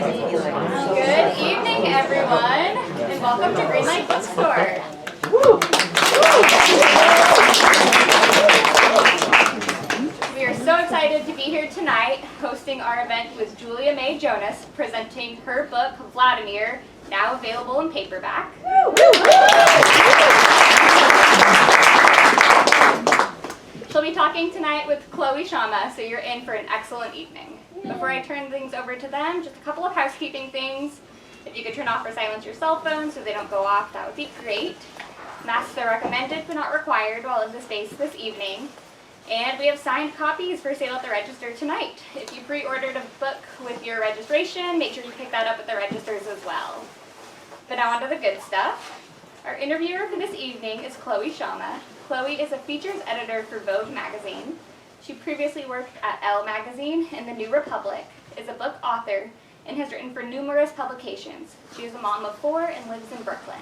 Good evening, everyone, and welcome to Greenlight Bookstore. We are so excited to be here tonight, hosting our event with Julia May Jonas, presenting her book, Vladimir, now available in paperback. She'll be talking tonight with Schama, so you're in for an excellent evening. Before I turn things over to them, just a couple of housekeeping things. If you could turn off or silence your cell phones so they don't go off, that would be great. Masks are recommended but not required while in the space this evening. And we have signed copies for sale at the register tonight. If you pre-ordered a book with your registration, make sure you pick that up at the registers as well. But now on to the good stuff. Our interviewer for this evening is Schama. Chloe is a features editor for Vogue magazine. She previously worked at Elle magazine and The New Republic, is a book author, and has written for numerous publications. She is a mom of 4 and lives in Brooklyn.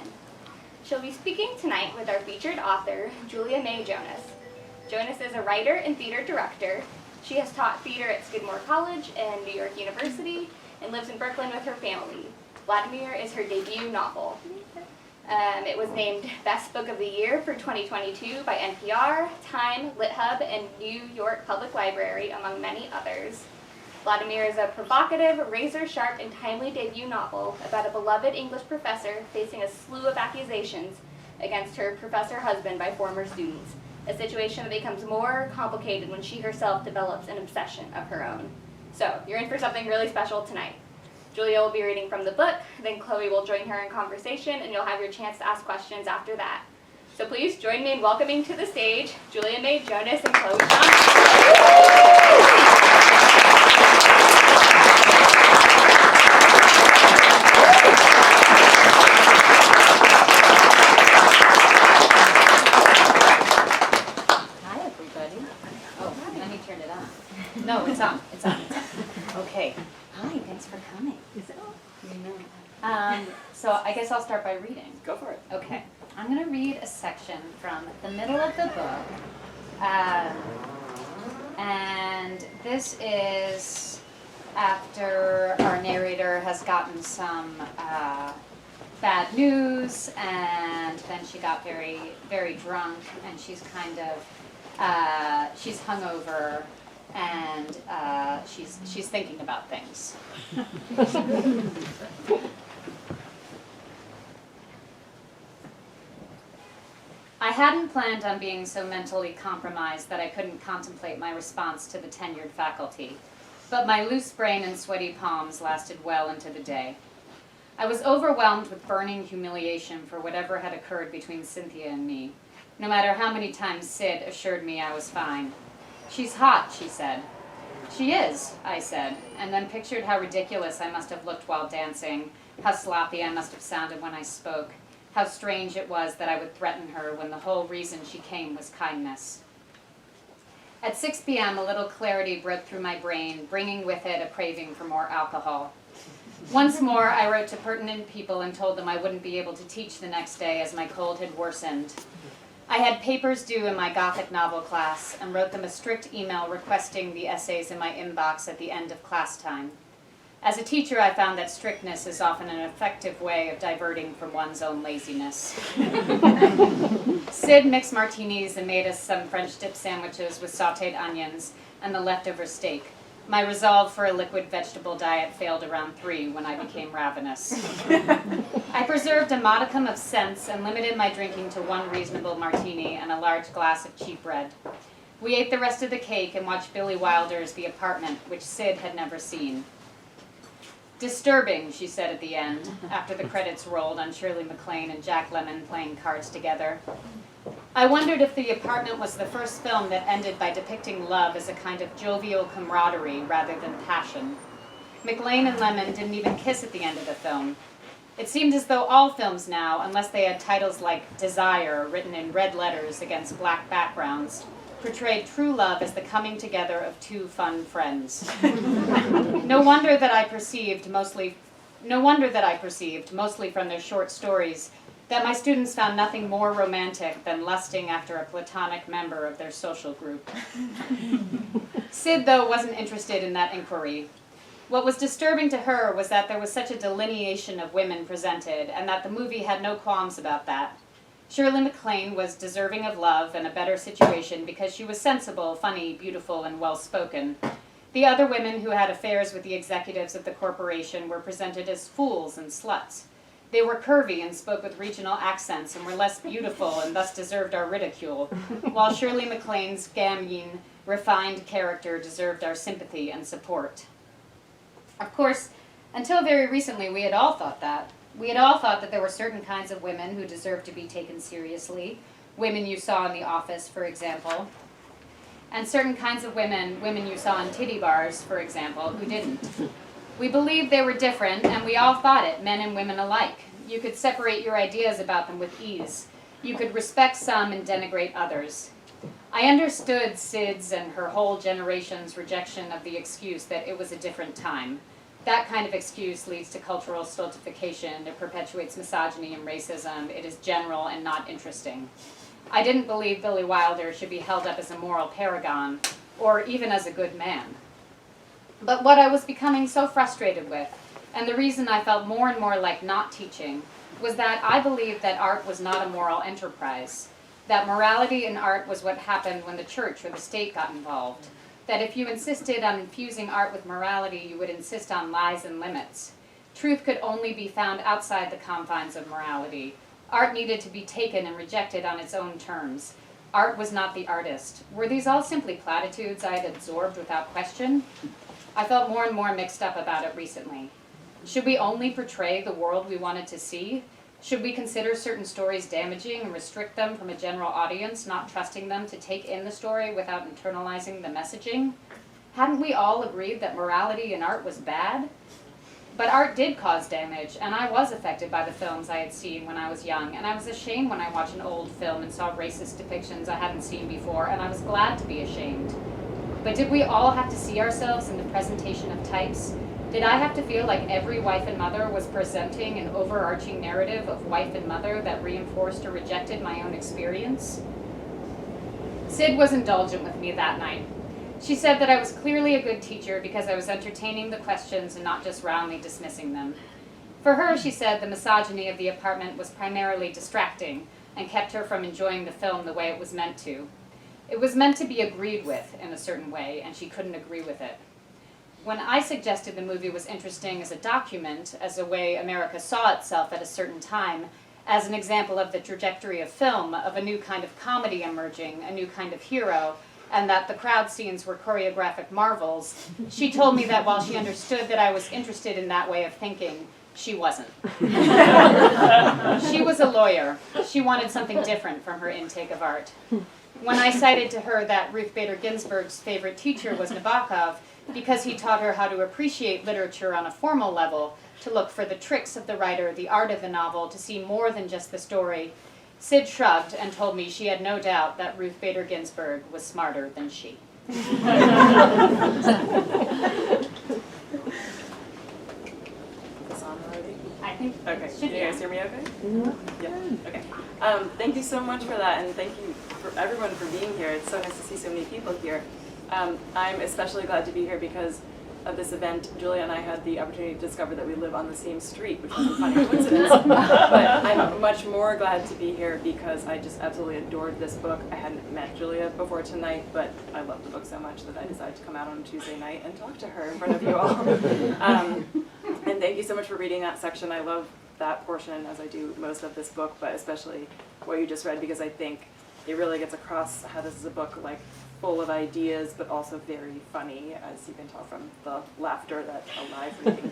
She'll be speaking tonight with our featured author, Julia May Jonas. Jonas is a writer and theater director. She has taught theater at Skidmore College and New York University and lives in Brooklyn with her family. Vladimir is her debut novel. It was named Best Book of the Year for 2022 by NPR, Time, LitHub, and New York Public Library, among many others. Vladimir is a provocative, razor-sharp, and timely debut novel about a beloved English professor facing a slew of accusations against her professor husband by former students, a situation that becomes more complicated when she herself develops an obsession of her own. So, you're in for something really special tonight. Julia will be reading from the book, then Chloe will join her in conversation, and you'll have your chance to ask questions after that. So please join me in welcoming to the stage Julia May Jonas and Chloe Schama. Hi, everybody. Oh, let me turn it on. No, it's on. It's on. Okay. Hi, thanks for coming. Is it? So I guess I'll start by reading. Go for it. Okay. I'm going to read a section from the middle of the book. And this is after our narrator has gotten some bad news, and then she got very, very drunk, and she's kind of, she's hungover, and she's thinking about things. I hadn't planned on being so mentally compromised that I couldn't contemplate my response to the tenured faculty, but my loose brain and sweaty palms lasted well into the day. I was overwhelmed with burning humiliation for whatever had occurred between Cynthia and me, no matter how many times Sid assured me I was fine. "She's hot," she said. "She is," I said, and then pictured how ridiculous I must have looked while dancing, how sloppy I must have sounded when I spoke, how strange it was that I would threaten her when the whole reason she came was kindness. At 6 p.m., a little clarity broke through my brain, bringing with it a craving for more alcohol. Once more, I wrote to pertinent people and told them I wouldn't be able to teach the next day as my cold had worsened. I had papers due in my Gothic novel class and wrote them a strict email requesting the essays in my inbox at the end of class time. As a teacher, I found that strictness is often an effective way of diverting from one's own laziness. Sid mixed martinis and made us some French dip sandwiches with sautéed onions and the leftover steak. My resolve for a liquid vegetable diet failed around 3 when I became ravenous. I preserved a modicum of sense and limited my drinking to 1 reasonable martini and a large glass of cheap red. We ate the rest of the cake and watched Billy Wilder's The Apartment, which Sid had never seen. "Disturbing," she said at the end, after the credits rolled on Shirley MacLaine and Jack Lemmon playing cards together. I wondered if The Apartment was the first film that ended by depicting love as a kind of jovial camaraderie rather than passion. MacLaine and Lemmon didn't even kiss at the end of the film. It seemed as though all films now, unless they had titles like Desire written in red letters against black backgrounds, portrayed true love as the coming together of 2 fun friends. No wonder that I perceived, mostly from their short stories, that my students found nothing more romantic than lusting after a platonic member of their social group. Sid, though, wasn't interested in that inquiry. What was disturbing to her was that there was such a delineation of women presented, and that the movie had no qualms about that. Shirley MacLaine was deserving of love and a better situation because she was sensible, funny, beautiful, and well-spoken. The other women who had affairs with the executives of the corporation were presented as fools and sluts. They were curvy and spoke with regional accents and were less beautiful and thus deserved our ridicule, while Shirley MacLaine's gamine, refined character deserved our sympathy and support. Of course, until very recently, we had all thought that. We had all thought that there were certain kinds of women who deserved to be taken seriously, women you saw in The Office, for example, and certain kinds of women you saw in titty bars, for example, who didn't. We believed they were different, and we all thought it, men and women alike. You could separate your ideas about them with ease. You could respect some and denigrate others. I understood Sid's and her whole generation's rejection of the excuse that it was a different time. That kind of excuse leads to cultural stultification. It perpetuates misogyny and racism. It is general and not interesting. I didn't believe Billy Wilder should be held up as a moral paragon, or even as a good man. But what I was becoming so frustrated with, and the reason I felt more and more like not teaching, was that I believed that art was not a moral enterprise, that morality in art was what happened when the church or the state got involved, that if you insisted on infusing art with morality, you would insist on lies and limits. Truth could only be found outside the confines of morality. Art needed to be taken and rejected on its own terms. Art was not the artist. Were these all simply platitudes I had absorbed without question? I felt more and more mixed up about it recently. Should we only portray the world we wanted to see? Should we consider certain stories damaging and restrict them from a general audience, not trusting them to take in the story without internalizing the messaging? Hadn't we all agreed that morality in art was bad? But art did cause damage, and I was affected by the films I had seen when I was young, and I was ashamed when I watched an old film and saw racist depictions I hadn't seen before, and I was glad to be ashamed. But did we all have to see ourselves in the presentation of types? Did I have to feel like every wife and mother was presenting an overarching narrative of wife and mother that reinforced or rejected my own experience? Sid was indulgent with me that night. She said that I was clearly a good teacher because I was entertaining the questions and not just roundly dismissing them. For her, she said, the misogyny of the apartment was primarily distracting and kept her from enjoying the film the way it was meant to. It was meant to be agreed with in a certain way, and she couldn't agree with it. When I suggested the movie was interesting as a document, as a way America saw itself at a certain time, as an example of the trajectory of film, of a new kind of comedy emerging, a new kind of hero, and that the crowd scenes were choreographic marvels, she told me that while she understood that I was interested in that way of thinking, she wasn't. She was a lawyer. She wanted something different from her intake of art. When I cited to her that Ruth Bader Ginsburg's favorite teacher was Nabokov because he taught her how to appreciate literature on a formal level, to look for the tricks of the writer, the art of the novel, to see more than just the story, Sid shrugged and told me she had no doubt that Ruth Bader Ginsburg was smarter than she. I think Okay, should can be you guys on. hear me okay? Yeah, okay. Thank you so much for that, and thank you for everyone for being here. It's so nice to see so many people here. I'm especially glad to be here because of this event. Julia and I had the opportunity to discover that we live on the same street, which was a funny coincidence. But I'm much more glad to be here because I just absolutely adored this book. I hadn't met Julia before tonight, but I loved the book so much that I decided to come out on a Tuesday night and talk to her in front of you all. And thank you so much for reading that section. I love that portion, as I do most of this book, but especially what you just read, because I think it really gets across how this is a book like full of ideas, but also very funny, as you can tell from the laughter that a live reading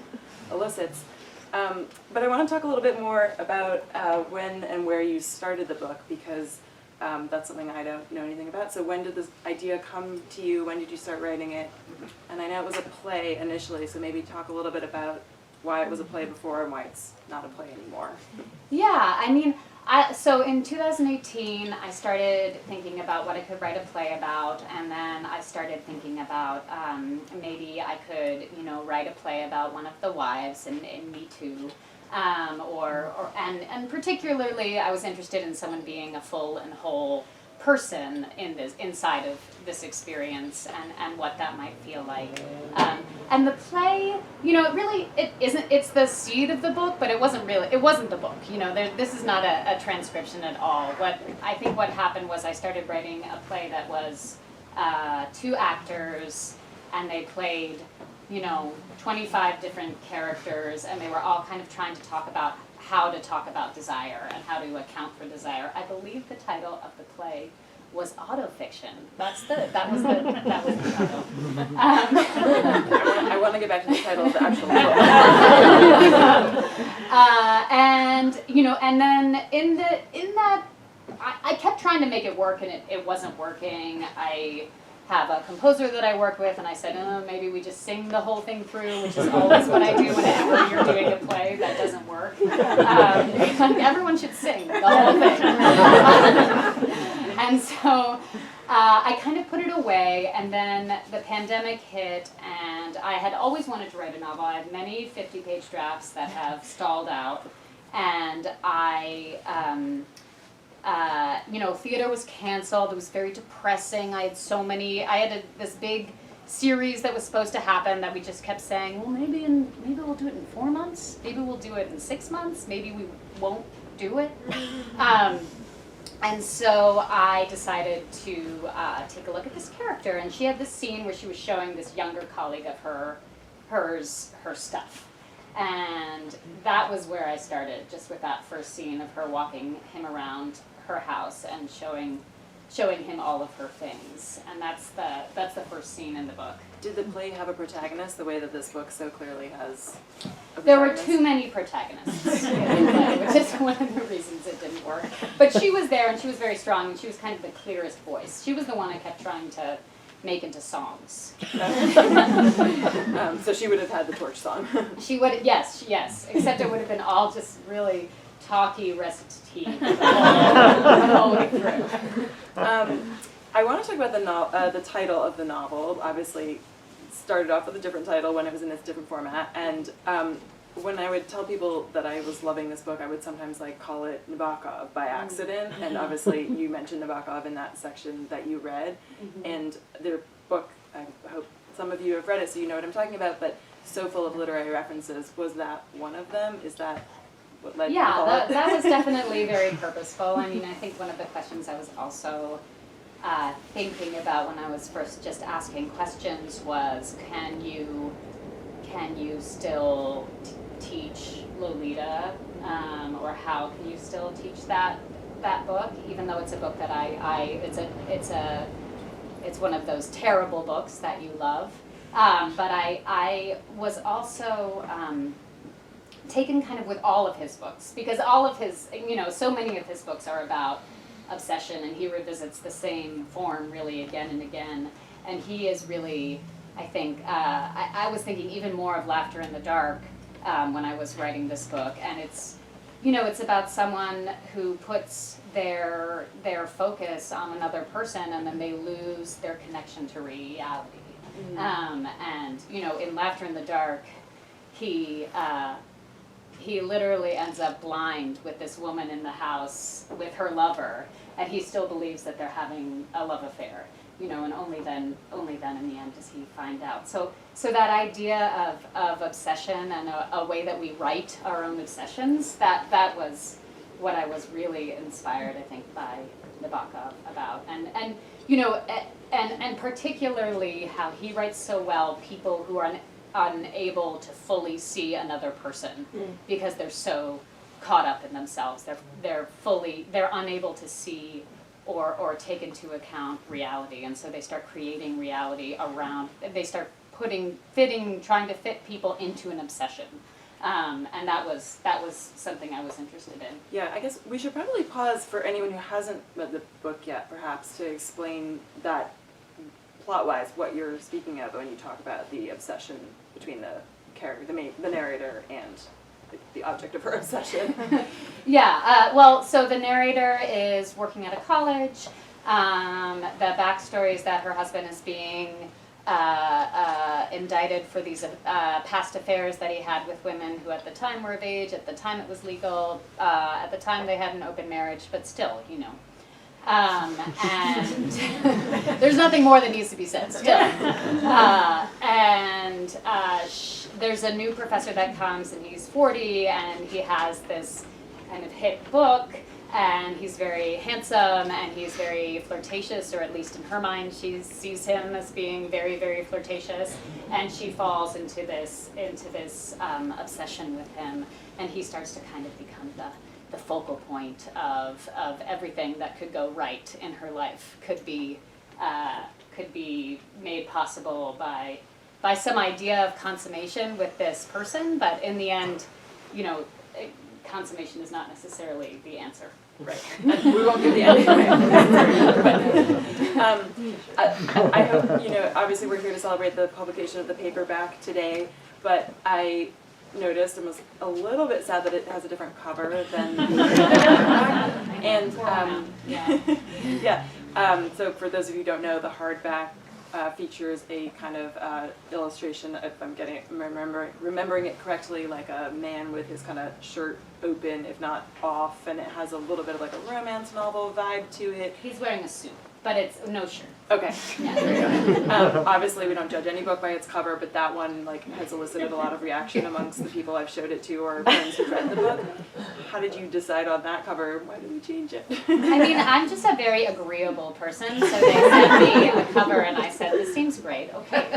elicits. But I want to talk a little bit more about when and where you started the book, because that's something I don't know anything about. So when did this idea come to you? When did you start writing it? And I know it was a play initially, so maybe talk a little bit about why it was a play before and why it's not a play anymore. Yeah, I mean, so in 2018, I started thinking about what I could write a play about, and then I started thinking about maybe I could, write a play about one of the wives in Me Too, and particularly I was interested in someone being a full and whole person inside of this experience and what that might feel like. And the play, it isn't, it's the seed of the book, but it wasn't the book. This is not a transcription at all. What happened was I started writing a play that was 2 actors, and they played, 25 different characters, and they were all kind of trying to talk about how to talk about desire and how to account for desire. I believe the title of the play was autofiction. That was the title. I want to get back to the title of the actual book. And then in that, I kept trying to make it work, and it wasn't working. I have a composer that I work with, and I said, maybe we just sing the whole thing through, which is always what I do whenever you're doing a play. That doesn't work. Everyone should sing the whole thing. And so I kind of put it away, and then the pandemic hit, and I had always wanted to write a novel. I have many 50-page drafts that have stalled out, and theater was canceled. It was very depressing. I had this big series that was supposed to happen that we just kept saying, well, maybe we'll do it in 4 months. Maybe we'll do it in 6 months. Maybe we won't do it. And so I decided to take a look at this character, and she had this scene where she was showing this younger colleague of her stuff. And that was where I started, just with that first scene of her walking him around her house and showing him all of her things. And that's the first scene in the book. Did the play have a protagonist the way that this book so clearly has a There were protagonist? too many protagonists in the play, which is one of the reasons it didn't work. But she was there, and she was very strong, and she was kind of the clearest voice. She was the one I kept trying to make into songs. So she would have had the torch song. She would, yes, except it would have been all just really talky recitative the whole way through. I want to talk about the title of the novel. Obviously, started off with a different title when it was in its different format, and when I would tell people that I was loving this book, I would sometimes call it Nabokov by accident, and obviously you mentioned Nabokov in that section that you read, and their book, I hope some of you have read it so you know what I'm talking about, but so full of literary references. Was that one of them? Is that what led you to call it? That was definitely very purposeful. I mean, I think one of the questions I was also thinking about when I was first just asking questions was, can you still teach Lolita, or how can you still teach that book, even though it's a book that it's one of those terrible books that you love. But I was also taken kind of with all of his books, because all of his, so many of his books are about obsession, and he revisits the same form really again and again. And he is really, I think, I was thinking even more of Laughter in the Dark when I was writing this book, and it's about someone who puts their focus on another person, and then they lose their connection to reality. And in Laughter in the Dark, he literally ends up blind with this woman in the house with her lover, and he still believes that they're having a love affair. And only then in the end does he find out. So that idea of obsession and a way that we write our own obsessions, that was what I was really inspired, I think, by Nabokov about. And particularly how he writes so well people who are unable to fully see another person because they're so caught up in themselves. They're unable to see or take into account reality, and so they start creating reality around. They start trying to fit people into an obsession, and that was something I was interested in. Yeah, I guess we should probably pause for anyone who hasn't read the book yet, perhaps, to explain that plot-wise what you're speaking of when you talk about the obsession between the narrator and the object of her obsession. So the narrator is working at a college. The backstory is that her husband is being indicted for these past affairs that he had with women who at the time were of age, at the time it was legal, at the time they had an open marriage, but still, And there's nothing more that needs to be said still. There's a new professor that comes, and he's 40, and he has this kind of hit book, and he's very handsome, and he's very flirtatious, or at least in her mind, she sees him as being very, very flirtatious, and she falls into this obsession with him, and he starts to kind of become the focal point of everything that could go right in her life, could be made possible by some idea of consummation with this person, but in the end, consummation is not necessarily the answer. Right. And we won't give the answer away. I hope, obviously we're here to celebrate the publication of the paperback today, but I noticed and was a little bit sad that it has a different cover than the hardback. And so for those of you who don't know, the hardback features a kind of illustration, if I'm remembering it correctly, like a man with his kind of shirt open, if not off, and it has a little bit of like a romance novel vibe to it. He's wearing a suit, but it's no shirt. Okay. Yeah. Obviously, we don't judge any book by its cover, but that one has elicited a lot of reaction amongst the people I've showed it to or friends who've read the book. How did you decide on that cover? Why did we change it? I mean, I'm just a very agreeable person, so they sent me a cover, and I said, "This seems great. Okay."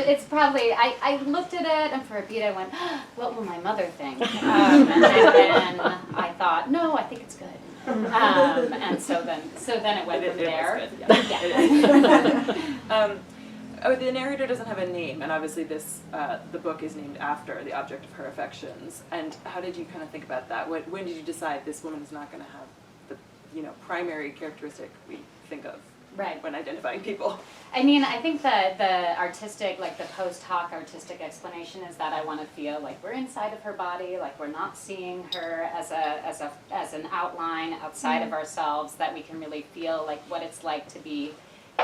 It's probably. I looked at it, and for a beat, I went, "What will my mother think?" And then I thought, "No, I think it's good." And so then it went from there. The narrator doesn't have a name, and obviously the book is named after the object of her affections. And how did you kind of think about that? When did you decide this woman is not going to have the primary characteristic we think of when identifying people? I mean, I think the artistic, the post hoc artistic explanation is that I want to feel like we're inside of her body, like we're not seeing her as an outline outside of ourselves, that we can really feel like what it's like to be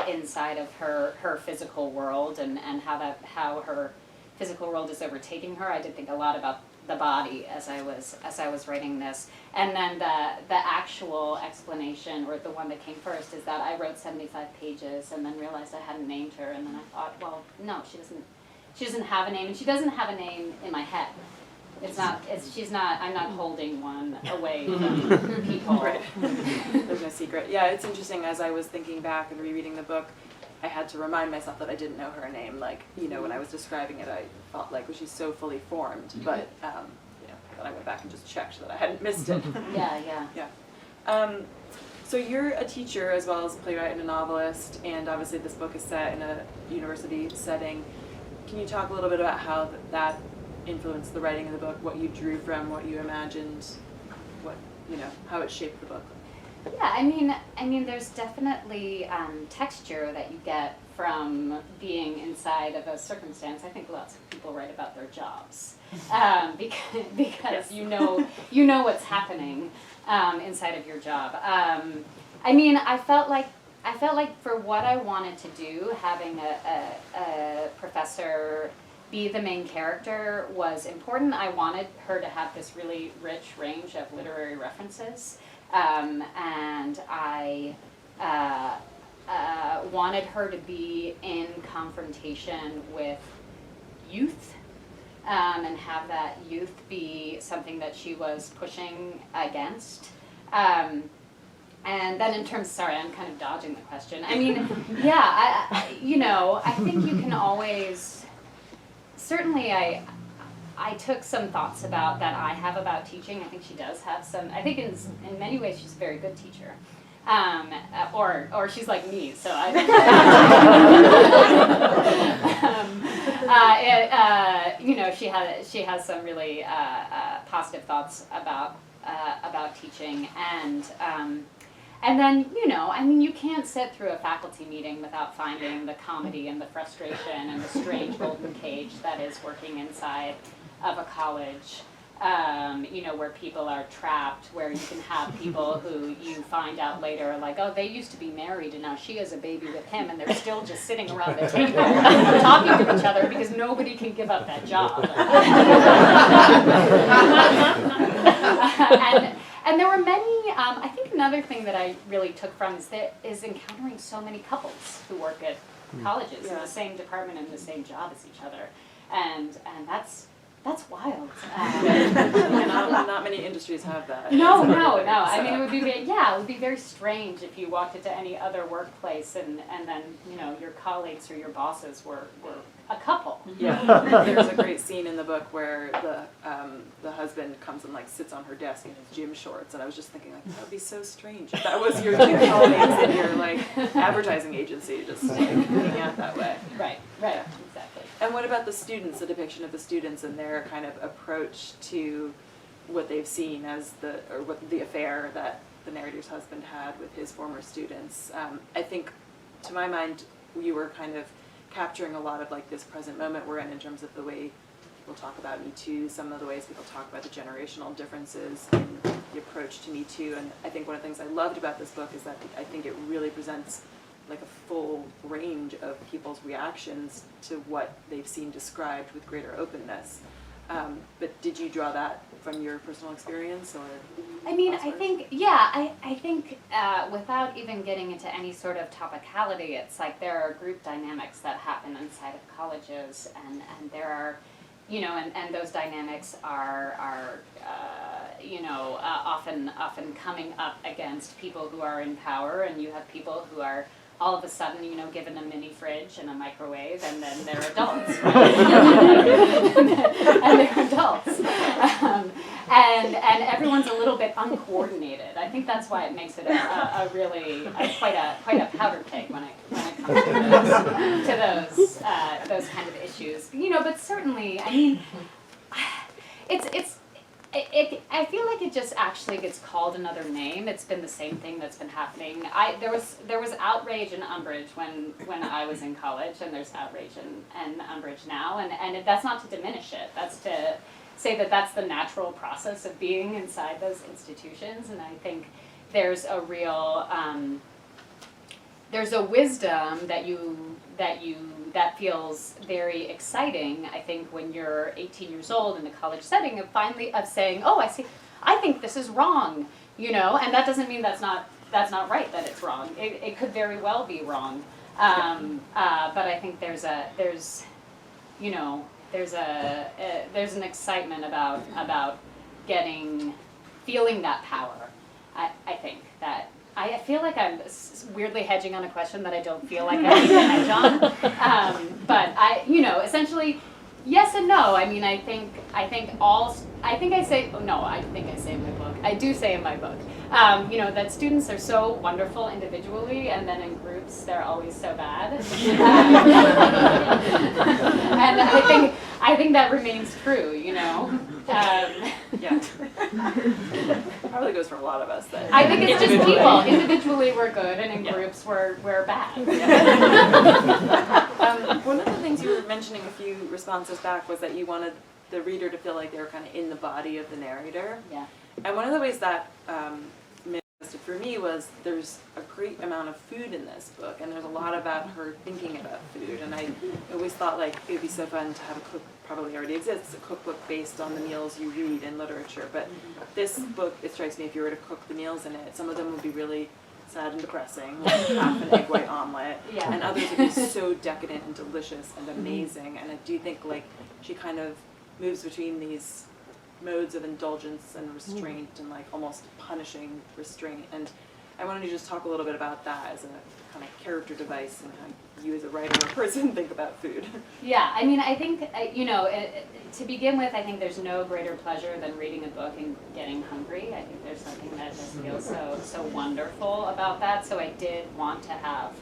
inside of her physical world, and how her physical world is overtaking her. I did think a lot about the body as I was writing this, and then the actual explanation, or the one that came first, is that I wrote 75 pages and then realized I hadn't named her, and then I thought, well, no, she doesn't have a name, and she doesn't have a name in my head. I'm not holding one away from people. Right. There's no secret. Yeah, it's interesting. As I was thinking back and rereading the book, I had to remind myself that I didn't know her name. When I was describing it, I felt like she's so fully formed. But, then I went back and just checked that I hadn't missed it. Yeah. So you're a teacher as well as a playwright and a novelist, and obviously this book is set in a university setting. Can you talk a little bit about how that influenced the writing of the book, what you drew from, what you imagined, how it shaped the book? Yeah, I mean, there's definitely texture that you get from being inside of a circumstance. I think lots of people write about their jobs because Yes. you know what's happening inside of your job. I mean, I felt like for what I wanted to do, having a professor be the main character was important. I wanted her to have this really rich range of literary references. And I wanted her to be in confrontation with youth, and have that youth be something that she was pushing against. And then in terms, sorry, I'm kind of dodging the question. I mean, yeah, I think you can always, certainly I took some thoughts that I have about teaching. I think she does have some. I think in many ways she's a very good teacher, or she's like me. So she has some really positive thoughts about teaching, and then, you can't sit through a faculty meeting without finding the comedy and the frustration and the strange golden cage that is working inside of a college, where people are trapped, where you can have people who you find out later are like, oh, they used to be married and now she has a baby with him, and they're still just sitting around the table talking to each other because nobody can give up that job. And there were many, I think another thing that I really took from is encountering so many couples who work at colleges in the same department and the same job as each other. And that's wild. Not many industries have that. No. I mean, it would be very strange if you walked into any other workplace and then, your colleagues or your bosses were a couple. Yeah, there's a great scene in the book where the husband comes and sits on her desk in his gym shorts, and I was just thinking that would be so strange if that was your two colleagues in your advertising agency, just hanging out that way. Right, exactly. And what about the students, the depiction of the students and their kind of approach to what they've seen as the affair that the narrator's husband had with his former students? I think, to my mind, you were kind of capturing a lot of this present moment we're in terms of the way we'll talk about Me Too, some of the ways people talk about the generational differences in the approach to Me Too. And I think one of the things I loved about this book is that I think it really presents a full range of people's reactions to what they've seen described with greater openness. But did you draw that from your personal experience, or? I mean, I think, I think without even getting into any sort of topicality, it's there are group dynamics that happen inside of colleges, and there are, and those dynamics are often coming up against people who are in power, and you have people who are all of a sudden, given a mini fridge and a microwave, and then they're adults, right? and they're adults. And everyone's a little bit uncoordinated. I think that's why it makes it quite a powder keg when it comes to those kind of issues. But certainly, I mean, I feel like it just actually gets called another name. It's been the same thing that's been happening. There was outrage and umbrage when I was in college, and there's outrage and umbrage now, and that's not to diminish it. That's to say that that's the natural process of being inside those institutions, and I think there's a real there's a wisdom that feels very exciting, I think, when you're 18 years old in a college setting of saying, oh, I see, I think this is wrong, and that doesn't mean that's not right, that it's wrong. It could very well be wrong, but I think there's an excitement about feeling that power. I think that. I feel like I'm weirdly hedging on a question that I don't feel like I need to hedge on. But essentially, yes and no. I mean, I think I say in my book. I do say in my book, that students are so wonderful individually, and then in groups they're always so bad. And I think that remains true. Yeah. Probably goes for a lot of us then. I think it's just people. Individually we're good, and in groups we're bad. One of the things you were mentioning a few responses back was that you wanted the reader to feel like they were kind of in the body of the narrator. Yeah. And one of the ways that manifested for me was there's a great amount of food in this book, and there's a lot about her thinking about food. And I always thought it would be so fun to have a cook, probably already exists, a cookbook based on the meals you read in literature. But this book, it strikes me, if you were to cook the meals in it, some of them would be really sad and depressing, like half an egg white omelet, and others would be so decadent and delicious and amazing. And I do think she kind of moves between these modes of indulgence and restraint and almost punishing restraint. And I wanted to just talk a little bit about that as a kind of character device and how you as a writer or person think about food. Yeah, I mean, I think, to begin with, I think there's no greater pleasure than reading a book and getting hungry. I think there's something that just feels so wonderful about that. So I did want to have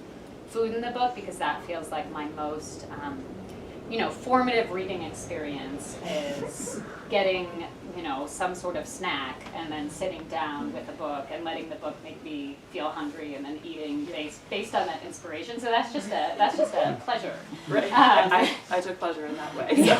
food in the book because that feels like my most formative reading experience is getting, some sort of snack and then sitting down with a book and letting the book make me feel hungry and then eating based on that inspiration. So that's just a pleasure. Right. I took pleasure in that way. So.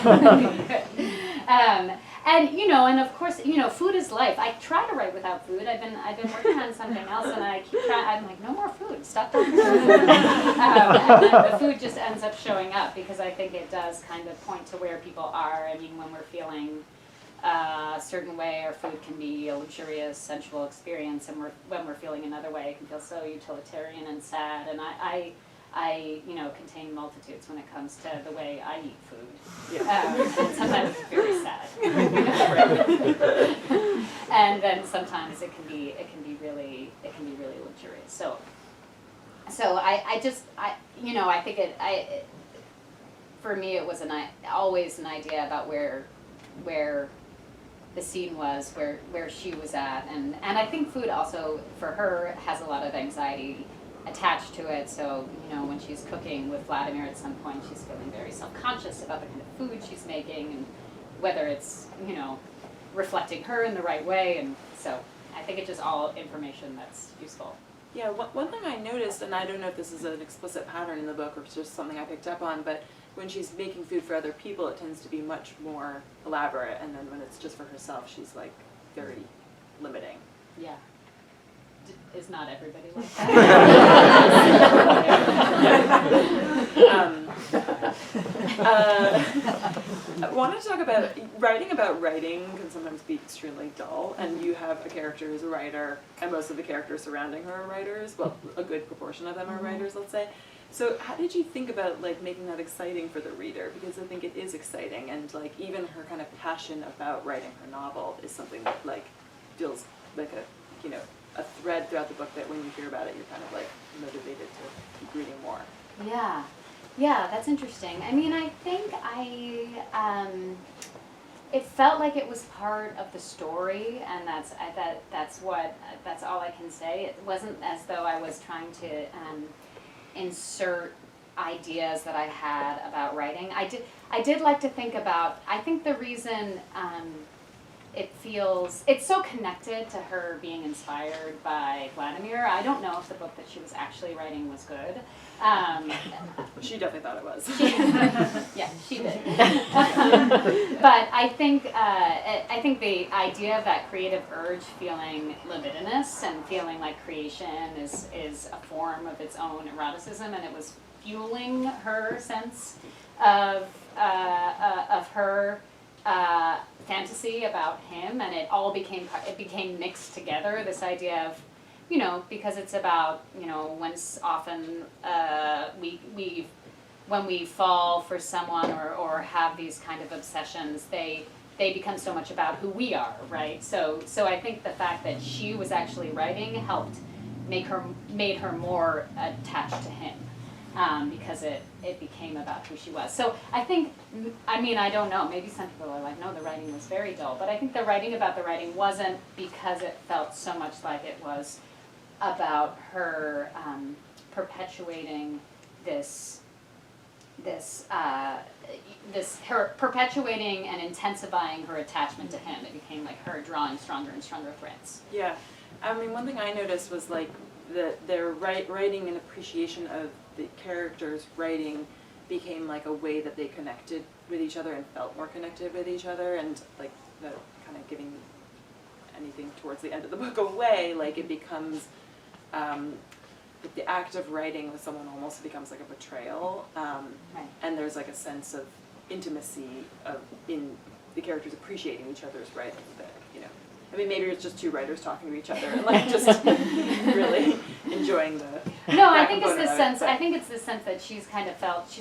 And of course, food is life. I try to write without food. I've been working on something else, and I keep trying. I'm like, no more food. Stop talking about food. And then the food just ends up showing up because I think it does kind of point to where people are. I mean, when we're feeling a certain way, or food can be a luxurious, sensual experience, and when we're feeling another way, it can feel so utilitarian and sad. And I contain multitudes when it comes to the way I eat food. Yeah. And sometimes it's very sad. And then sometimes it can be really luxurious. So I think for me it was always an idea about where the scene was, where she was at, and I think food also for her has a lot of anxiety attached to it. So when she's cooking with Vladimir at some point, she's feeling very self-conscious about the kind of food she's making and whether it's reflecting her in the right way. And so I think it's just all information that's useful. Yeah, one thing I noticed, and I don't know if this is an explicit pattern in the book or if it's just something I picked up on, but when she's making food for other people, it tends to be much more elaborate, and then when it's just for herself, she's like very limiting. Yeah. Is not everybody like I wanted to talk about writing can sometimes be extremely dull, and you have a character who's a writer, and most of the characters surrounding her are writers. Well, a good proportion of them are writers, let's say. So how did you think about making that exciting for the reader? Because I think it is exciting, and even her kind of passion about writing her novel is something that feels like a thread throughout the book that when you hear about it, you're kind of motivated to keep reading more. Yeah, that's interesting. I mean, I think it felt like it was part of the story, and that's all I can say. It wasn't as though I was trying to insert ideas that I had about writing. I did like to think about, I think the reason it's so connected to her being inspired by Vladimir. I don't know if the book that she was actually writing was good. She definitely thought it was. Yeah, she did. But I think the idea of that creative urge feeling libidinous and feeling like creation is a form of its own eroticism, and it was fueling her sense of her fantasy about him, and it became mixed together. This idea of, because it's about, when we fall for someone or have these kind of obsessions, they become so much about who we are, right? So I think the fact that she was actually writing helped made her more attached to him. Because it became about who she was. So I think, I don't know, maybe some people are like, no, the writing was very dull, but I think the writing about the writing wasn't because it felt so much like it was about her perpetuating her perpetuating and intensifying her attachment to him. It became like her drawing stronger and stronger threads. Yeah, one thing I noticed was their writing and appreciation of the characters' writing became a way that they connected with each other and felt more connected with each other, and the kind of giving anything towards the end of the book away, it becomes the act of writing with someone almost becomes a betrayal, Right. And there's a sense of intimacy in the characters appreciating each other's writing that maybe it's just two writers talking to each other and just really enjoying the. No, I think it's the sense. I think it's the sense that she's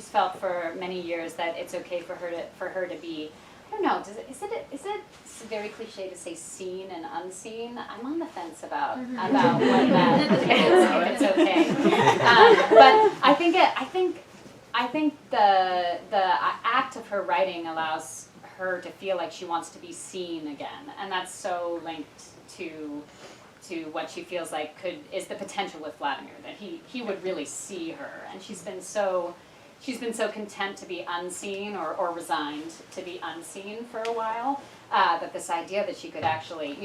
felt for many years that it's okay for her to be. I don't know. Is it very cliche to say seen and unseen? I'm on the fence about what that if it's okay. But I think the act of her writing allows her to feel like she wants to be seen again, and that's so linked to what she feels like is the potential with Vladimir, that he would really see her, and she's been so content to be unseen or resigned to be unseen for a while, that this idea that she could actually,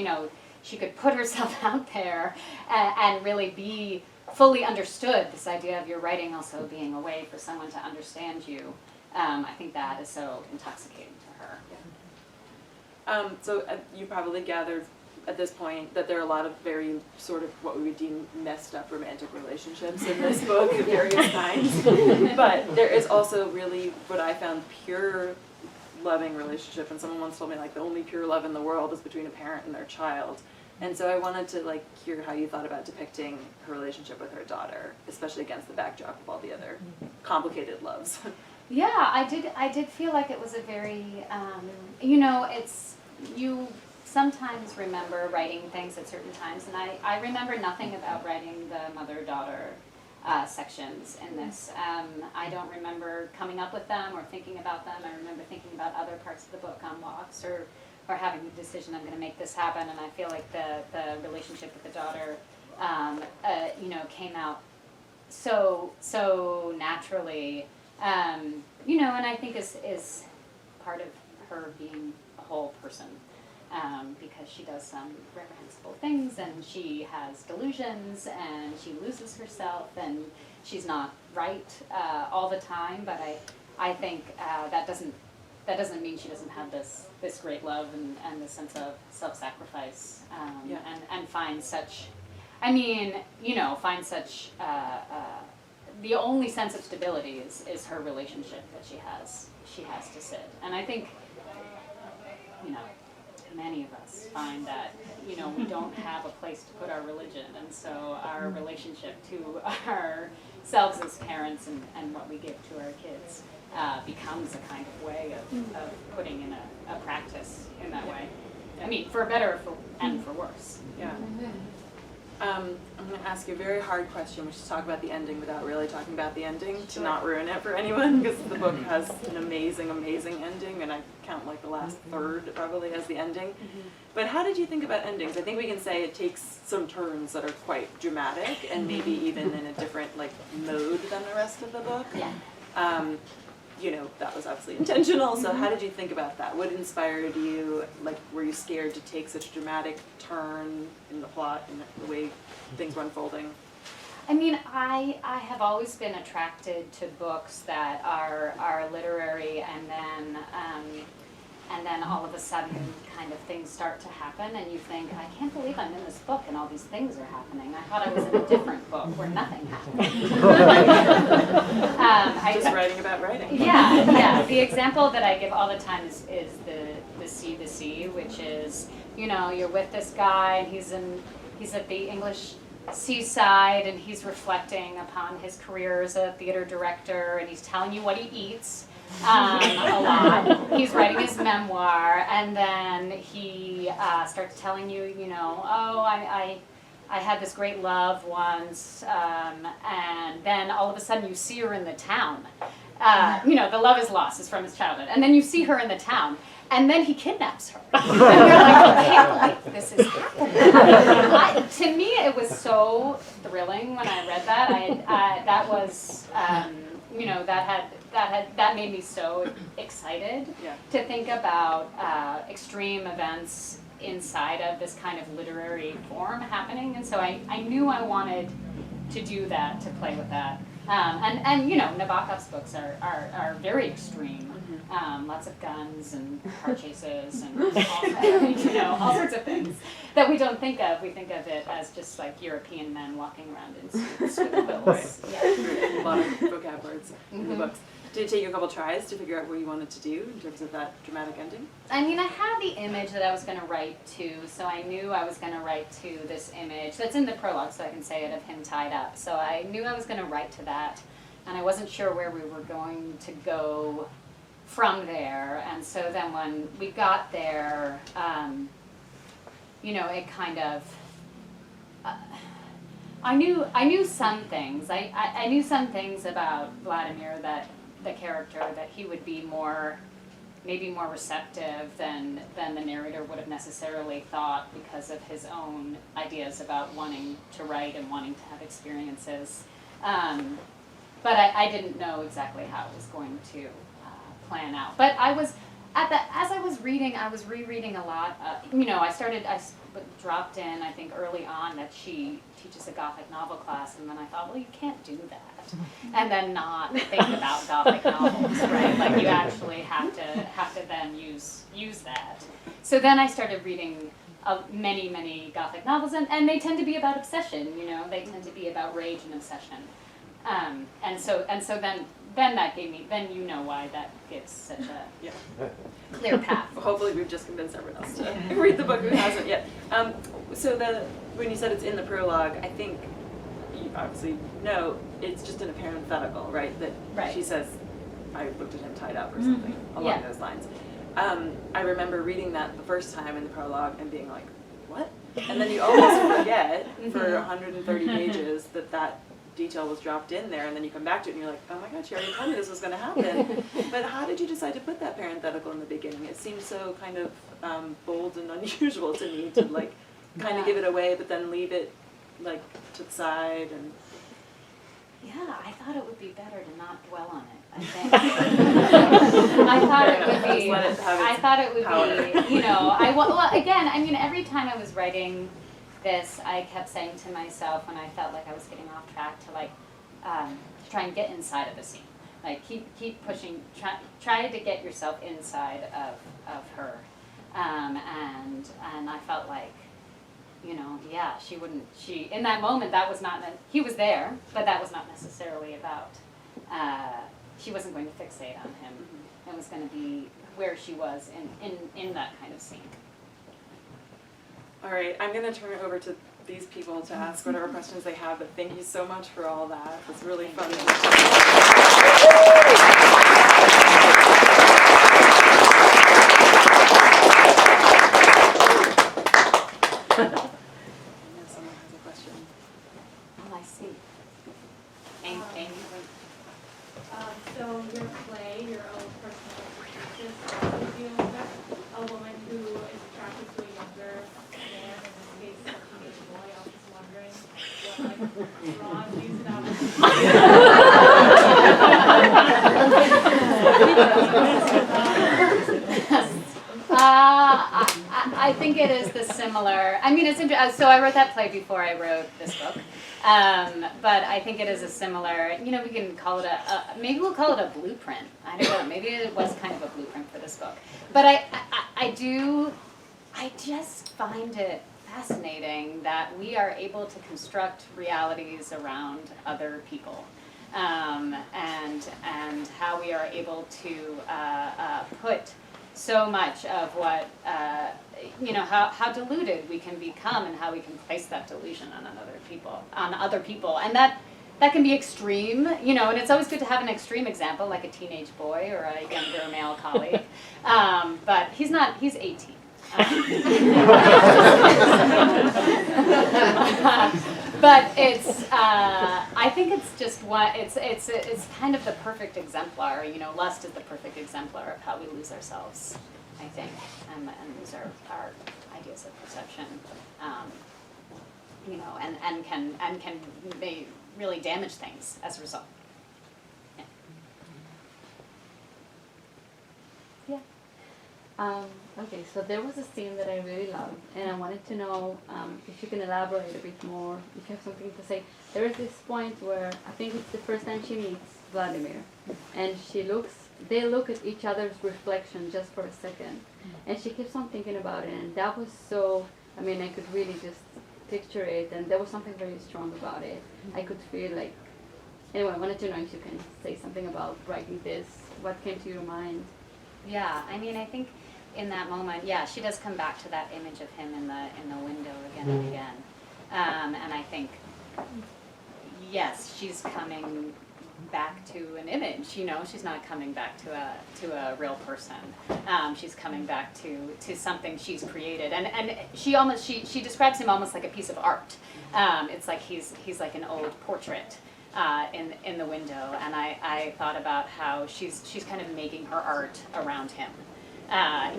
she could put herself out there and really be fully understood, this idea of your writing also being a way for someone to understand you, I think that is so intoxicating to her. Yeah. So you probably gathered at this point that there are a lot of very sort of what we would deem messed up romantic relationships in this book of various kinds. But there is also really what I found pure loving relationship, and someone once told me like the only pure love in the world is between a parent and their child. And so I wanted to like hear how you thought about depicting her relationship with her daughter, especially against the backdrop of all the other complicated loves. Yeah, I did feel like it was a very, you know, you sometimes remember writing things at certain times, and I remember nothing about writing the mother-daughter sections in this. I don't remember coming up with them or thinking about them. I remember thinking about other parts of the book on walks or having the decision, I'm going to make this happen, and I feel like the relationship with the daughter, you know, came out so naturally, you know, and I think is part of her being a whole person, because she does some reprehensible things, and she has delusions, and she loses herself, and she's not right all the time, but I think that doesn't mean she doesn't have this great love and this sense of self-sacrifice, and find such, I mean, you know, find such, the only sense of stability is her relationship that she has to Sid. And I think, you know, many of us find that, you know, we don't have a place to put our religion, and so our relationship to ourselves as parents and what we give to our kids becomes a kind of way of putting in a practice in that way. I mean, for better and for worse. Yeah. I'm going to ask you a very hard question, which is talk about the ending without really talking about the ending, to not ruin it for anyone, because the book has an amazing, amazing ending, and I count like the last third probably as the ending. But how did you think about endings? I think we can say it takes some turns that are quite dramatic, and maybe even in a different like mode than the rest of the book. Yeah. You know, that was obviously intentional, so how did you think about that? What inspired you? Like, were you scared to take such a dramatic turn in the plot and the way things were unfolding? I mean, I have always been attracted to books that are literary, and then all of a sudden kind of things start to happen, and you think, I can't believe I'm in this book and all these things are happening. I thought I was in a different book where nothing happened. Just writing about writing. Yeah. The example that I give all the time is the sea, which is, you know, you're with this guy, and he's at the English seaside, and he's reflecting upon his career as a theater director, and he's telling you what he eats. A lot. He's writing his memoir, and then he starts telling you, you know, oh, I had this great love once, and then all of a sudden you see her in the town. You know, the love is lost is from his childhood, and then you see her in the town, and then he kidnaps her. And you're like, I can't believe this is happening. To me, it was so thrilling when I read that. That was, you know, that made me so excited to think about extreme events inside of this kind of literary form happening, and so I knew I wanted to do that, to play with that. And you know, Nabokov's books are very extreme. Lots of guns and car chases and all sorts of things that we don't think of. We think of it as just like European men walking around in suits with quills. A lot of vocab words in the books. Did it take you a couple tries to figure out what you wanted to do in terms of that dramatic ending? I mean, I had the image that I was going to write to, so I knew I was going to write to this image that's in the prologue, so I can say it, of him tied up. So I knew I was going to write to that, and I wasn't sure where we were going to go from there. And so then when we got there, you know, it kind of, I knew some things. I knew some things about Vladimir, that the character, that he would be maybe more receptive than the narrator would have necessarily thought, because of his own ideas about wanting to write and wanting to have experiences. But I didn't know exactly how it was going to plan out. But I was as I was reading, I was rereading a lot. You know, I dropped in, I think, early on that she teaches a Gothic novel class, and then I thought, well, you can't do that and then not think about Gothic novels, right? Like, you actually have to then use that. So then I started reading many Gothic novels, and they tend to be about obsession. You know, they tend to be about rage and obsession. And so then that gave me, then you know why that gives such a clear path. Hopefully we've just convinced everyone else to read the book who hasn't yet. So when you said it's in the prologue, I think you obviously know it's just in a parenthetical, right? That she says, I looked at him tied up or something along those lines. I remember reading that the first time in the prologue and being like, what? And then you almost forget for 130 pages that detail was dropped in there, and then you come back to it and you're like, oh my god, she already told me this was going to happen. But how did you decide to put that parenthetical in the beginning? It seems so kind of bold and unusual to me to like kind of give it away, but then leave it like to the side. And yeah, I thought it would be better to not dwell on it. I think. I thought it would be, you know, well, again, I mean, every time I was writing this, I kept saying to myself when I felt like I was getting off track to like, to try and get inside of the scene. Like, keep pushing, try to get yourself inside of her. And I felt like, you know, yeah, in that moment, that was not, he was there, but that was not necessarily about, she wasn't going to fixate on him. It was going to be where she was in that kind of scene. all right, I'm going to turn it over to these people to ask whatever questions they have, but thank you so much for all that. It was really fun. Someone has a question. Oh, I see. Amy. So your play, your own personal experiences, deal with a woman who is attracted to a younger man, in this case, a teenage boy. I was just wondering what draws you to that. I think it is the similar. I mean, it's so I wrote that play before I wrote this book. But I think it is a similar, you know, we can call it maybe we'll call it a blueprint. I don't know, maybe it was kind of a blueprint for this book. But I just find it fascinating that we are able to construct realities around other people. And how we are able to put so much of what, you know, how deluded we can become and how we can place that delusion on other people. And that can be extreme, you know, and it's always good to have an extreme example, like a teenage boy or a younger male colleague. But he's 18. But it's, I think it's just it's kind of the perfect exemplar, you know, lust is the perfect exemplar of how we lose ourselves, I think, and lose our ideas of perception, you know, and can really damage things as a result. Yeah. Okay, so there was a scene that I really loved, and I wanted to know if you can elaborate a bit more, if you have something to say. There is this point where I think it's the first time she meets Vladimir, and they look at each other's reflection just for a second, and she keeps on thinking about it, and that was so, I mean, I could really just picture it, and there was something very strong about it. I could feel like, anyway, I wanted to know if you can say something about writing this, what came to your mind? Yeah, I mean, I think in that moment, yeah, she does come back to that image of him in the window again and again, and I think, yes, she's coming back to an image. You know, she's not coming back to a real person. She's coming back to something she's created, and she describes him almost like a piece of art. It's like he's like an old portrait. In the window, and I thought about how she's kind of making her art around him.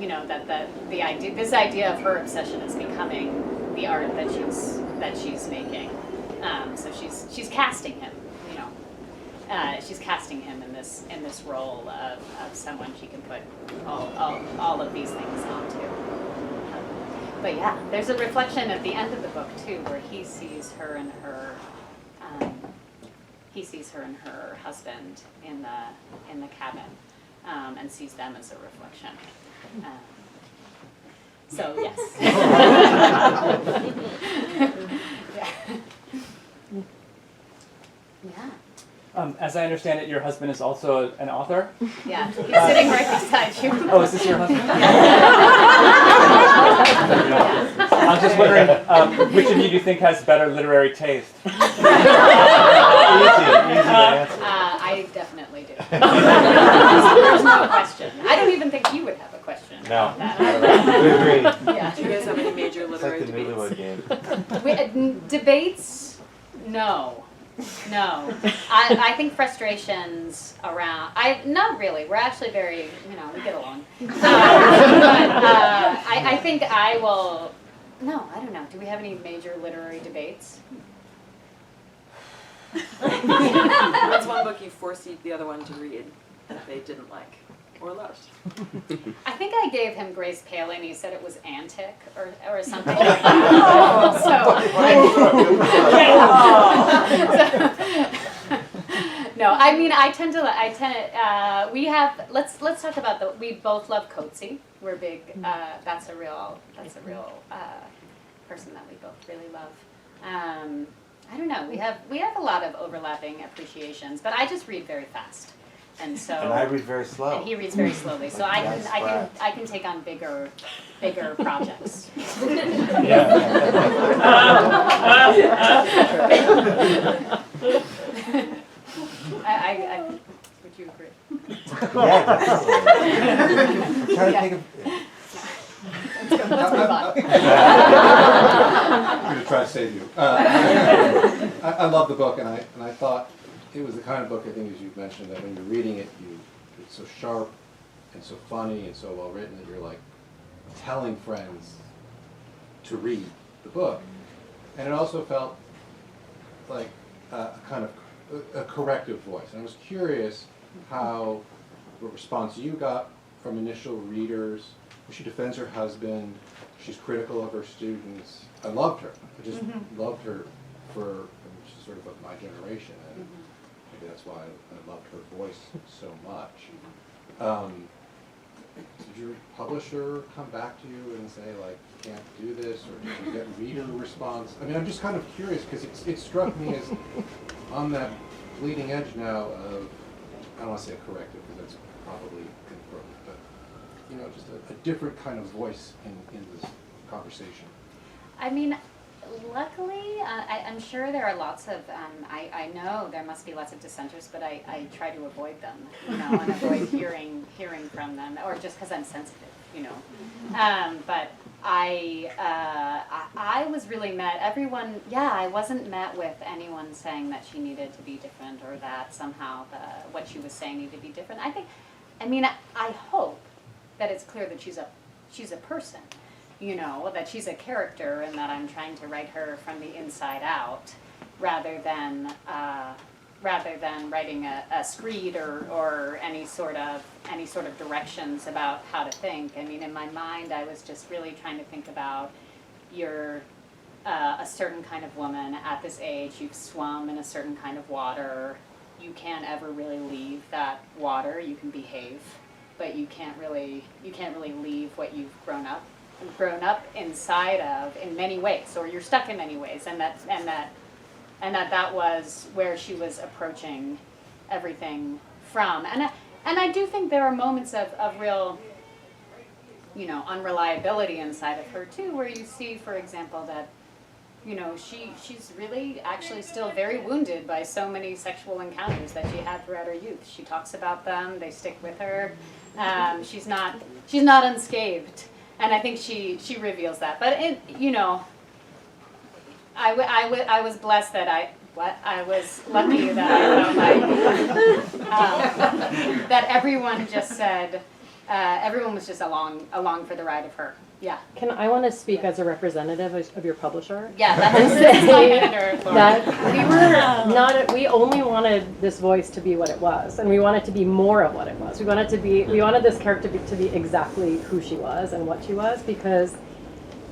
You know, that this idea of her obsession is becoming the art that she's making. So she's casting him. You know, she's casting him in this role of someone she can put all of these things onto. But yeah, there's a reflection at the end of the book too, where he sees her and her. He sees her and her husband in the cabin, and sees them as a reflection. So yes. Yeah. as I understand it, your husband is also an author? Yeah, he's sitting right beside you. Oh, is this your husband? I was just wondering, which of you do you think has better literary taste? Easy to answer. I definitely do. There's no question. I don't even think you would have a question No. about that. We agree. Yeah. Do you guys have any major It's like literary the debates? Newlywed Game. Debates? No. No. I think frustrations around, not really. We're actually very, we get along. But I think I will, no, I don't know. Do we have any major literary debates? What's one book you forced the other one to read that they didn't like or loved? I think I gave him Grace Paley and he said it was antic or something like that. No, I mean, let's talk about we both love Coetzee. We're big, that's a real person that we both really love. I don't know, we have a lot of overlapping appreciations, but I just read very fast. And so, And I read very slow. and he reads very slowly, so I That's can take on bigger projects. Would you agree? Yeah, definitely. I'm trying to think of. Let's move on. I'm going to try to save you. I love the book, and I thought it was the kind of book, I think, as you've mentioned, that when you're reading it, it's so sharp and so funny and so well written that you're like telling friends to read the book. And it also felt like a kind of a corrective voice. And I was curious what response you got from initial readers. She defends her husband. She's critical of her students. I loved her. I just loved her she's sort of my generation. And maybe that's why I loved her voice so much. Did your publisher come back to you and say, like, you can't do this, or did you get reader response? I mean, I'm just kind of curious, because it struck me as on that bleeding edge now of, I don't want to say a corrective, because that's probably inappropriate, but, just a different kind of voice in this conversation. I mean, luckily, I'm sure there are lots of, I know there must be lots of dissenters, but I try to avoid them, and avoid hearing from them, or just because I'm sensitive, But I was really met, I wasn't met with anyone saying that she needed to be different, or that somehow what she was saying needed to be different. I hope that it's clear that she's a person. That she's a character and that I'm trying to write her from the inside out rather than writing a screed or any sort of directions about how to think. I mean, in my mind, I was just really trying to think about you're a certain kind of woman at this age. You've swum in a certain kind of water. You can't ever really leave that water. You can behave, but you can't really leave what you've grown up inside of in many ways, or you're stuck in many ways, and that was where she was approaching everything from. And I do think there are moments of real, unreliability inside of her too, where you see, for example, that she's really actually still very wounded by so many sexual encounters that she had throughout her youth. She talks about them; they stick with her. She's not unscathed. And I think she reveals that. But I was blessed that I was lucky that I felt like that everyone just said everyone was just along for the ride of her. Yeah. I want to speak as a representative of your publisher. Yeah, this is my editor, Laura. That we only wanted this voice to be what it was, and we wanted to be more of what it was. We wanted this character to be exactly who she was and what she was, because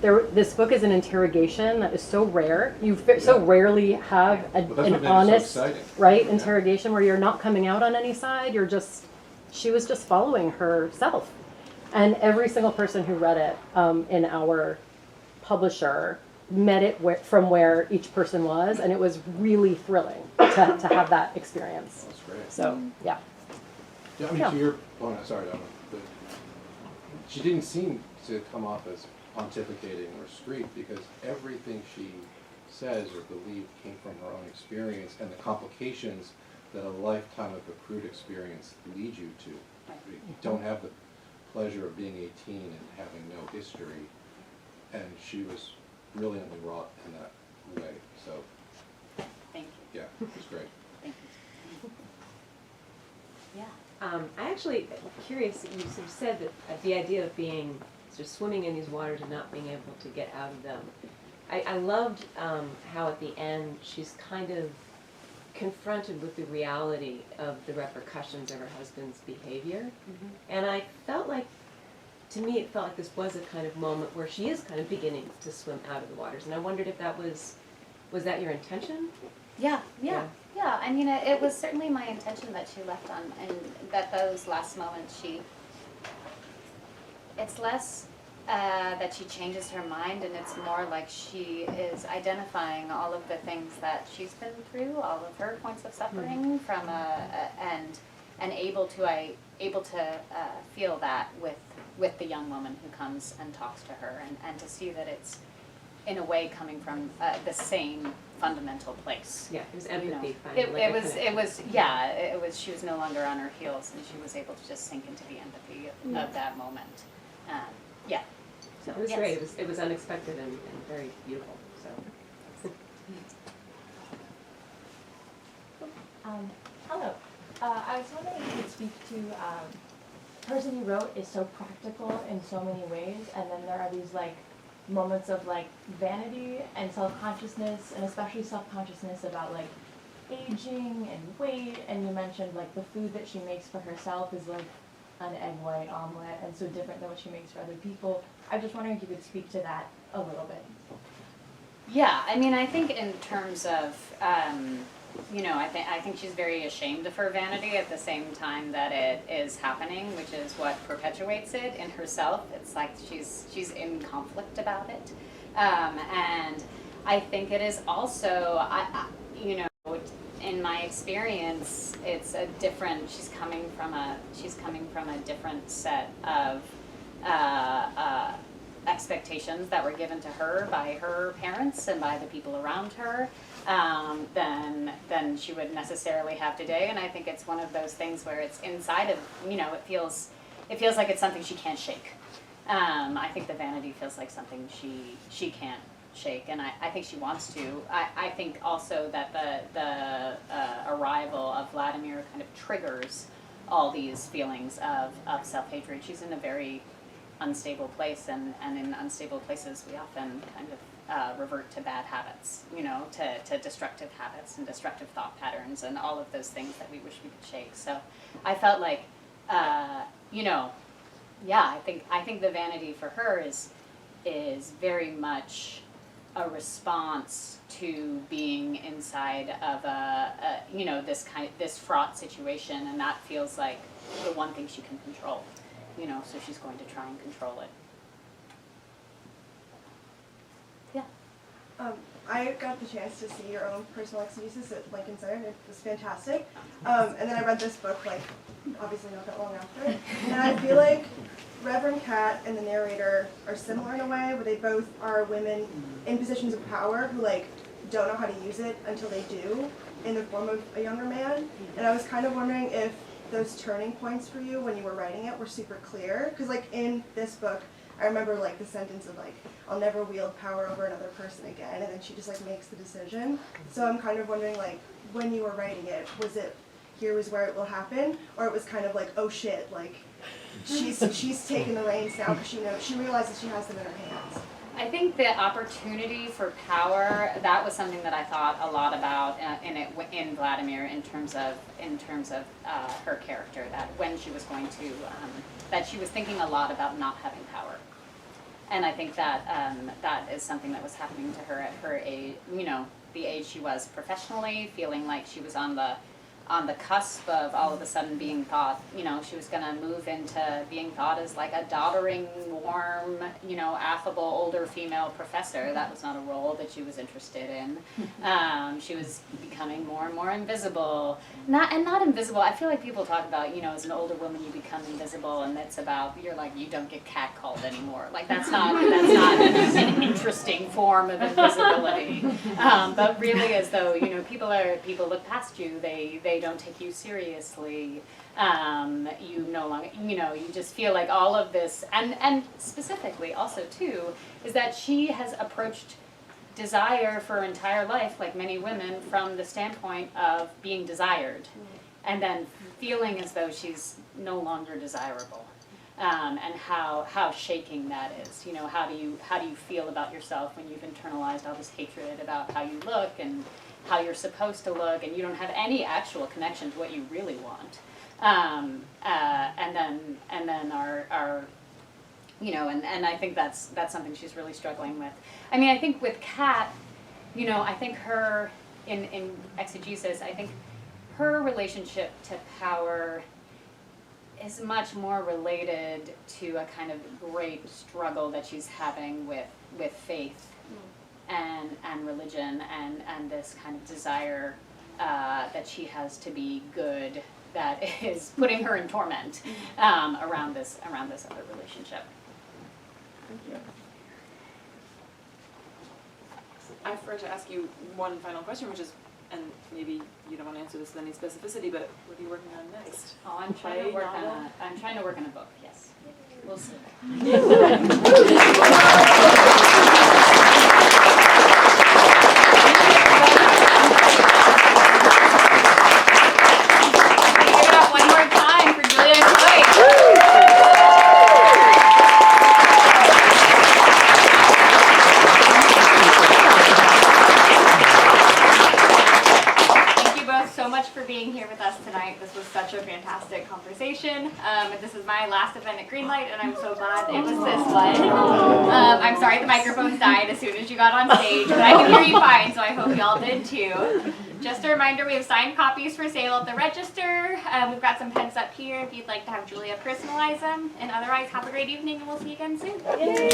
this book is an interrogation that is so rare. You so rarely have an honest, interrogation where you're not coming out on any side. She was just following herself. And every single person who read it in our publisher met it from where each person was, and it was really thrilling to have that experience. That's great. So, yeah. Yeah, I mean, Yeah. to your point, sorry, Donna, but she didn't seem to come off as pontificating or street, because everything she says or believed came from her own experience and the complications that a lifetime of accrued experience leads you to. You don't have the pleasure of being 18 and having no history, and she was brilliantly wrought in that way. So, Thank you. yeah, it was great. Thank you. Yeah. I actually, curious, you sort of said that the idea of being sort of swimming in these waters and not being able to get out of them. I loved how at the end she's kind of confronted with the reality of the repercussions of her husband's behavior. And I felt like, to me, it felt like this was a kind of moment where she is kind of beginning to swim out of the waters. And I wondered if that was that your intention? Yeah. I mean, it was certainly my intention that she left on, and that those last moments it's less that she changes her mind, and it's more like she is identifying all of the things that she's been through, all of her points of suffering from and able to feel that with the young woman who comes and talks to her, and to see that it's in a way coming from the same fundamental place. Yeah, it was You empathy. know, Finally, like a connection. it was, she was no longer on her heels, and she was able to just sink into the empathy of that moment. Yeah. So, It was yes. great. It was unexpected and very beautiful. So. Hello. I was wondering if you could speak to the person you wrote is so practical in so many ways, and then there are these like moments of like vanity and self-consciousness, and especially self-consciousness about like aging and weight, and you mentioned like the food that she makes for herself is like an egg white omelet and so different than what she makes for other people. I'm just wondering if you could speak to that a little bit. Yeah, I mean, I think in terms of, I think she's very ashamed of her vanity at the same time that it is happening, which is what perpetuates it in herself. It's like she's in conflict about it, and I think it is also, in my experience, it's a different. She's coming from a different set of expectations that were given to her by her parents and by the people around her than she would necessarily have today. And I think it's one of those things where it's inside of, it feels like it's something she can't shake. I think the vanity feels like something she can't shake, and I think she wants to. I think also that the arrival of Vladimir kind of triggers all these feelings of self-hatred. She's in a very unstable place, and in unstable places we often kind of revert to bad habits, to destructive habits and destructive thought patterns and all of those things that we wish we could shake. So I felt like, I think the vanity for her is very much a response to being inside of this fraught situation, and that feels like the one thing she can control. So she's going to try and control it. Yeah. I got the chance to see your own personal exegesis at Lincoln Center, and it was fantastic. And then I read this book, like, obviously not that long after it. And I feel like Reverend Cat and the narrator are similar in a way, where they both are women in positions of power who, like, don't know how to use it until they do, in the form of a younger man. And I was kind of wondering if those turning points for you when you were writing it were super clear, because like in this book I remember like the sentence of like, I'll never wield power over another person again, and then she just like makes the decision. So I'm kind of wondering, like, when you were writing it, was it here is where it will happen, or it was kind of like, oh shit, like she's taking the reins now because she realizes she has them in her hands? I think the opportunity for power, that was something that I thought a lot about in Vladimir, in terms of her character, that when she was going to, that she was thinking a lot about not having power. And I think that that is something that was happening to her at her age, the age she was professionally, feeling like she was on the on the cusp of all of a sudden being thought, she was going to move into being thought as like a doddering, warm, affable, older female professor. That was not a role that she was interested in. She was becoming more and more invisible. Not invisible. I feel like people talk about, as an older woman you become invisible, and it's about, you're like, you don't get catcalled anymore. Like that's not an interesting form of invisibility. But really, as though, people look past you, they don't take you seriously. You no longer, you just feel like all of this, and specifically also too, is that she has approached desire for her entire life, like many women, from the standpoint of being desired, and then feeling as though she's no longer desirable, and how shaking that is. How do you feel about yourself when you've internalized all this hatred about how you look and how you're supposed to look, and you don't have any actual connection to what you really want. And then our and I think that's something she's really struggling with. I mean, I think with Kat, I think her in exegesis, I think her relationship to power is much more related to a kind of great struggle that she's having with faith and religion and this kind of desire that she has to be good, that is putting her in torment around this other relationship. Thank you. I forgot to ask you one final question, which is, and maybe you don't want to answer this with any specificity, but what are you working on next? Oh, I'm trying to work on a book. Yes, we'll see. Give it up one more time for Julia May. Thank you both so much for being here with us tonight. This was such a fantastic conversation. This is my last event at Greenlight, and I'm so glad it was this one. I'm sorry the microphones died as soon as you got on stage, but I can hear you fine, so I hope y'all did too. Just a reminder, we have signed copies for sale at the register. We've got some pens up here if you'd like to have Julia personalize them. And otherwise, have a great evening, and we'll see you again soon. Yay.